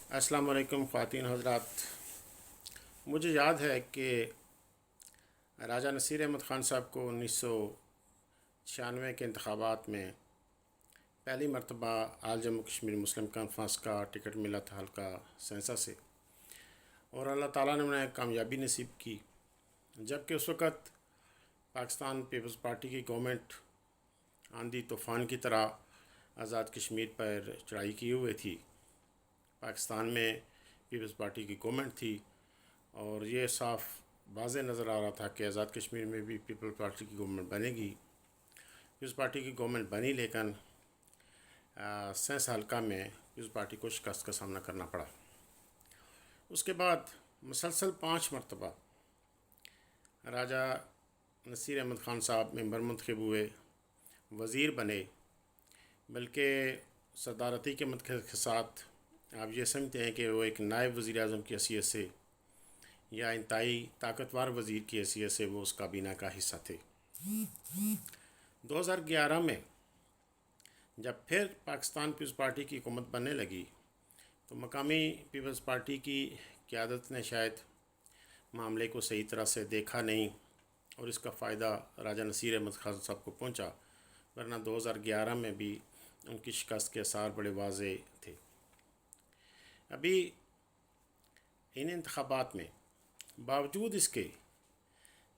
السلام علیکم خواتین حضرات. مجھے یاد ہے کہ راجہ نصیر احمد خان صاحب کو 1996 کے انتخابات میں پہلی مرتبہ آل جموں کشمیر مسلم کانفرنس کا ٹکٹ ملا تھا حلقہ سینسا سے، اور اللہ تعالیٰ نے انہیں کامیابی نصیب کی، جبکہ اس وقت پاکستان پیپلز پارٹی کی گورنمنٹ آندھی طوفان کی طرح آزاد کشمیر پر چڑھائی کیے ہوئے تھی. پاکستان میں پیپلز پارٹی کی گورنمنٹ تھی اور یہ صاف واضح نظر آ رہا تھا کہ آزاد کشمیر میں بھی پیپلز پارٹی کی گورنمنٹ بنے گی. پیپلز پارٹی کی گورنمنٹ بنی، لیکن سینس حلقہ میں پیپلز پارٹی کو شکست کا سامنا کرنا پڑا. اس کے بعد مسلسل 5 مرتبہ راجہ نصیر احمد خان صاحب ممبر منتخب ہوئے، وزیر بنے، بلکہ صدارتی کے منتخب کے ساتھ آپ یہ سمجھتے ہیں کہ وہ ایک نائب وزیر اعظم کی حیثیت سے یا انتہائی طاقتور وزیر کی حیثیت سے وہ اس کابینہ کا حصہ تھے. 2011 میں جب پھر پاکستان پیپلز پارٹی کی حکومت بننے لگی تو مقامی پیپلز پارٹی کی قیادت نے شاید معاملے کو صحیح طرح سے دیکھا نہیں اور اس کا فائدہ راجہ نصیر احمد خان صاحب کو پہنچا، ورنہ 2011 میں بھی ان کی شکست کے آثار بڑے واضح تھے. ابھی ان انتخابات میں باوجود اس کے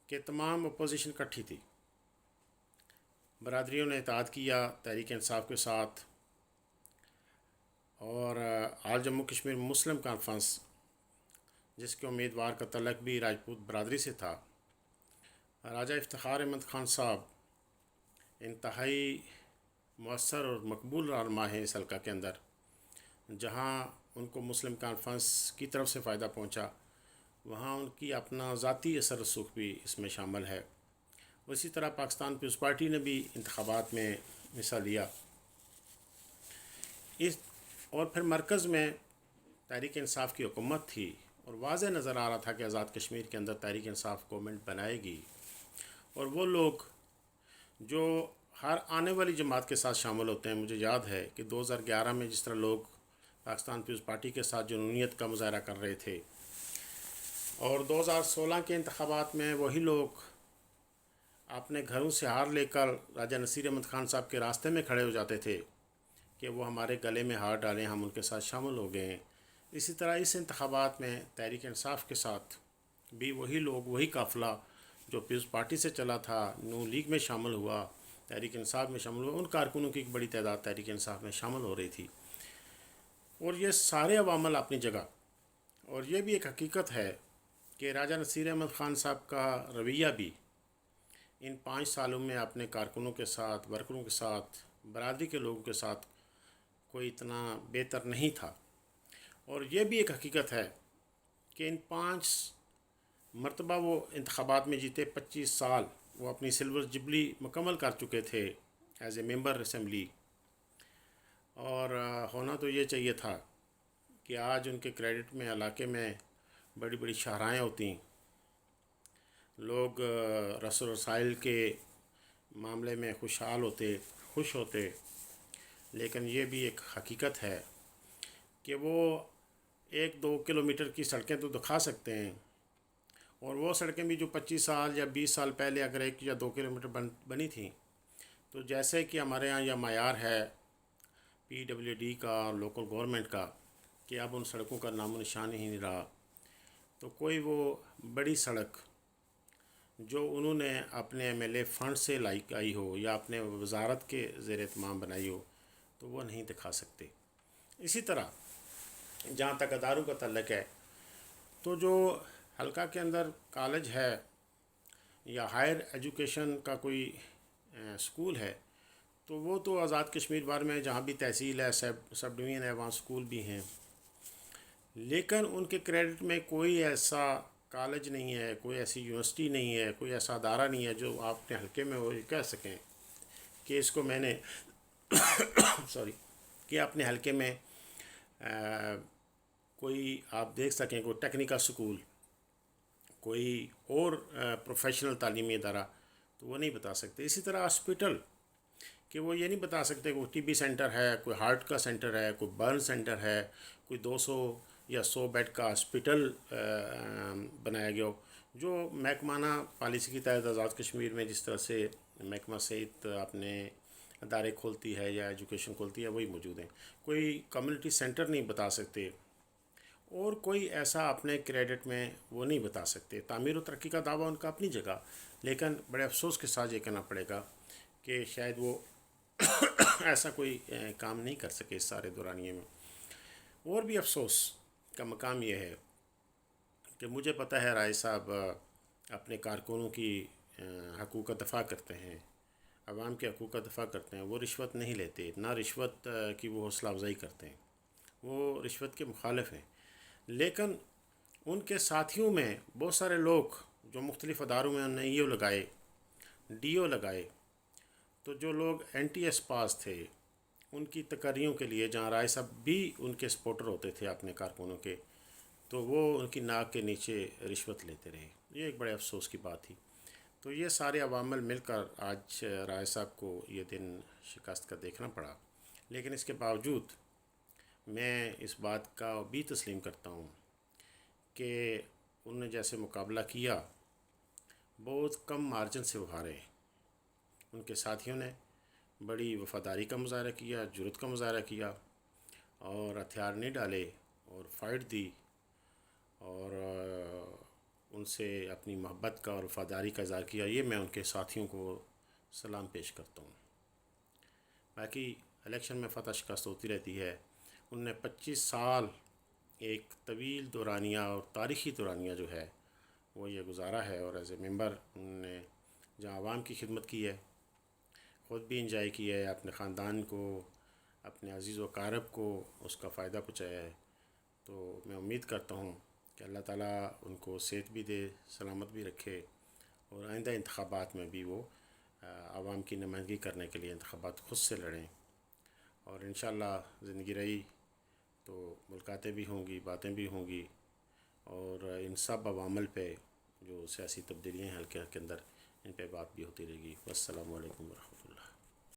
کہ تمام اپوزیشن کٹھی تھی، برادریوں نے اتحاد کیا تحریک انصاف کے ساتھ، اور آل جموں کشمیر مسلم کانفرنس جس کے امیدوار کا تعلق بھی راجپوت برادری سے تھا، راجہ افتخار احمد خان صاحب انتہائی مؤثر اور مقبول رہنما ہیں اس حلقہ کے اندر. جہاں ان کو مسلم کانفرنس کی طرف سے فائدہ پہنچا، وہاں ان کی اپنا ذاتی اثر رسوخ بھی اس میں شامل ہے. اسی طرح پاکستان پیپلز پارٹی نے بھی انتخابات میں حصہ لیا. اور پھر مرکز میں تحریک انصاف کی حکومت تھی اور واضح نظر آ رہا تھا کہ آزاد کشمیر کے اندر تحریک انصاف گورنمنٹ بنائے گی، اور وہ لوگ جو ہر آنے والی جماعت کے ساتھ شامل ہوتے ہیں. مجھے یاد ہے کہ 2011 میں جس طرح لوگ پاکستان پیپلز پارٹی کے ساتھ جنونیت کا مظاہرہ کر رہے تھے، اور 2016 کے انتخابات میں وہی لوگ اپنے گھروں سے ہار لے کر راجہ نصیر احمد خان صاحب کے راستے میں کھڑے ہو جاتے تھے کہ وہ ہمارے گلے میں ہار ڈالیں، ہم ان کے ساتھ شامل ہو گئے ہیں. اسی طرح اس انتخابات میں تحریک انصاف کے ساتھ بھی وہی لوگ، وہی قافلہ جو پیپلز پارٹی سے چلا تھا، نون لیگ میں شامل ہوا، تحریک انصاف میں شامل ہوا، ان کارکنوں کی ایک بڑی تعداد تحریک انصاف میں شامل ہو رہی تھی. اور یہ سارے عوامل اپنی جگہ، اور یہ بھی ایک حقیقت ہے کہ راجہ نصیر احمد خان صاحب کا رویہ بھی ان 5 سالوں میں اپنے کارکنوں کے ساتھ، ورکروں کے ساتھ، برادری کے لوگوں کے ساتھ کوئی اتنا بہتر نہیں تھا. اور یہ بھی ایک حقیقت ہے کہ ان 5 مرتبہ وہ انتخابات میں جیتے، 25 سال وہ اپنی سلور جبلی مکمل کر چکے تھے ایز اے ممبر اسمبلی. اور ہونا تو یہ چاہیے تھا کہ آج ان کے کریڈٹ میں علاقے میں بڑی بڑی شاہراہیں ہوتی، لوگ رسل و رسائل کے معاملے میں خوشحال ہوتے، خوش ہوتے. لیکن یہ بھی ایک حقیقت ہے کہ وہ 1-2 کلومیٹر کی سڑکیں تو دکھا سکتے ہیں، اور وہ سڑکیں بھی جو 25 سال یا 20 سال پہلے اگر 1 یا 2 کلومیٹر بنی تھیں، تو جیسے کہ ہمارے ہاں یہ معیار ہے PWD کا اور لوکل گورنمنٹ کا کہ اب ان سڑکوں کا نام و نشان ہی نہیں رہا، تو کوئی وہ بڑی سڑک جو انہوں نے اپنے MLA فنڈ سے آئی ہو یا اپنے وزارت کے زیر اہتمام بنائی ہو تو وہ نہیں دکھا سکتے. اسی طرح جہاں تک اداروں کا تعلق ہے، تو جو حلقہ کے اندر کالج ہے یا ہائر ایجوکیشن کا کوئی اسکول ہے، تو وہ تو آزاد کشمیر بھر میں جہاں بھی تحصیل ہے، سب ڈویژن ہے، وہاں اسکول بھی ہیں. لیکن ان کے کریڈٹ میں کوئی ایسا کالج نہیں ہے، کوئی ایسی یونیورسٹی نہیں ہے، کوئی ایسا ادارہ نہیں ہے جو آپ اپنے حلقے میں وہ کہہ سکیں کہ اس کو میں نے کہ اپنے حلقے میں کوئی آپ دیکھ سکیں کوئی ٹیکنیکل سکول، کوئی اور پروفیشنل تعلیمی ادارہ، تو وہ نہیں بتا سکتے. اسی طرح ہاسپٹل کہ وہ یہ نہیں بتا سکتے کوئی ٹی بی سینٹر ہے، کوئی ہارٹ کا سینٹر ہے، کوئی برن سینٹر ہے، کوئی 200 یا 100 بیڈ کا ہاسپٹل بنایا گیا ہو۔ جو محکمانہ پالیسی کے تحت آزاد کشمیر میں جس طرح سے محکمہ صحت اپنے ادارے کھولتی ہے یا ایجوکیشن کھولتی ہے وہی موجود ہیں۔ کوئی کمیونٹی سینٹر نہیں بتا سکتے، اور کوئی ایسا اپنے کریڈٹ میں وہ نہیں بتا سکتے۔ تعمیر و ترقی کا دعویٰ ان کا اپنی جگہ، لیکن بڑے افسوس کے ساتھ یہ کہنا پڑے گا کہ شاید وہ ایسا کوئی کام نہیں کر سکے اس سارے دورانیے میں۔ اور بھی افسوس کا مقام یہ ہے کہ مجھے پتہ ہے رائے صاحب اپنے کارکنوں کی حقوق کا دفاع کرتے ہیں، عوام کے حقوق کا دفاع کرتے ہیں، وہ رشوت نہیں لیتے، نہ رشوت کی وہ حوصلہ افزائی کرتے ہیں، وہ رشوت کے مخالف ہیں۔ لیکن ان کے ساتھیوں میں بہت سارے لوگ جو مختلف اداروں میں انہوں نے ایو لگائے، ڈی او لگائے، تو جو لوگ این ٹی ایس پاس تھے ان کی تقرریوں کے لیے جہاں رائے صاحب بھی ان کے سپورٹر ہوتے تھے اپنے کارکنوں کے، تو وہ ان کی ناک کے نیچے رشوت لیتے رہے۔ یہ ایک بڑے افسوس کی بات تھی۔ تو یہ سارے عوامل مل کر آج رائے صاحب کو یہ دن شکست کا دیکھنا پڑا، لیکن اس کے باوجود میں اس بات کا بھی تسلیم کرتا ہوں کہ انہوں نے جیسے مقابلہ کیا بہت کم مارجن سے ہارے۔ ان کے ساتھیوں نے بڑی وفاداری کا مظاہرہ کیا، جرأت کا مظاہرہ کیا، اور ہتھیار نہیں ڈالے اور فائٹ دی، اور ان سے اپنی محبت کا اور وفاداری کا اظہار کیا۔ یہ میں ان کے ساتھیوں کو سلام پیش کرتا ہوں۔ باقی الیکشن میں فتح شکست ہوتی رہتی ہے۔ انہوں نے 25 سال ایک طویل دورانیہ اور تاریخی دورانیہ جو ہے وہ یہ گزارا ہے، اور ایز اے ممبر انہوں نے جہاں عوام کی خدمت کی ہے، خود بھی انجوائے کی ہے، اپنے خاندان کو، اپنے عزیز و اقارب کو اس کا فائدہ پہنچایا ہے۔ تو میں امید کرتا ہوں کہ اللہ تعالیٰ ان کو صحت بھی دے، سلامت بھی رکھے، اور آئندہ انتخابات میں بھی وہ عوام کی نمائندگی کرنے کے لیے انتخابات خود سے لڑیں، اور انشاءاللہ زندگی رہی تو ملاقاتیں بھی ہوں گی، باتیں بھی ہوں گی، اور ان سب عوامل پہ جو سیاسی تبدیلیاں ہیں حلقے کے اندر ان پہ بات بھی ہوتی رہے گی۔ والسلام علیکم ورحمۃ اللہ۔